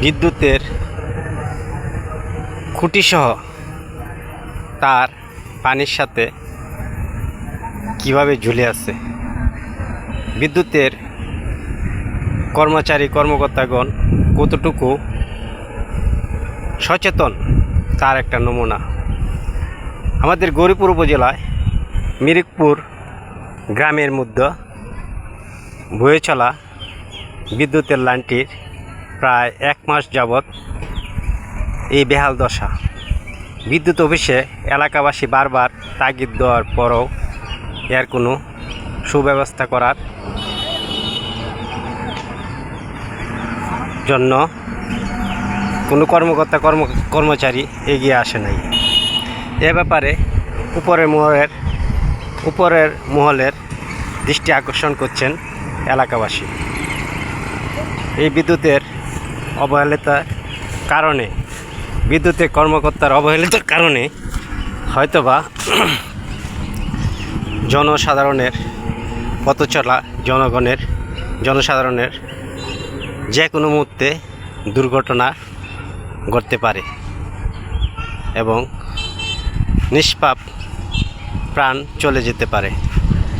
বিদ্যুতের খুঁটিসহ তার পানির সাথে কিভাবে ঝুলে আছে। বিদ্যুতের কর্মকর্তাগণ কতটুকু সচেতন তার একটা নমুনা। আমাদের গৌরীপুর উপজেলায় মিরিকপুর গ্রামের মধ্যে বয়ে চলা বিদ্যুতের লাইনটির প্রায় 1 মাস যাবৎ এই বেহাল দশা। বিদ্যুৎ অফিসে এলাকাবাসী বারবার তাগিদ দেওয়ার পরও এর কোনো সুব্যবস্থা করার জন্য কোনো কর্মচারী এগিয়ে আসে নাই। এ ব্যাপারে উপরের মহলের দৃষ্টি আকর্ষণ করছেন এলাকাবাসী। এই বিদ্যুতের অবহেলিতার কারণে, বিদ্যুতের কর্মকর্তার অবহেলিতার কারণে হয়তোবা জনসাধারণের পথ চলা জনসাধারণের যে কোনো মুহূর্তে দুর্ঘটনা ঘটতে পারে এবং নিষ্পাপ প্রাণ চলে যেতে পারে।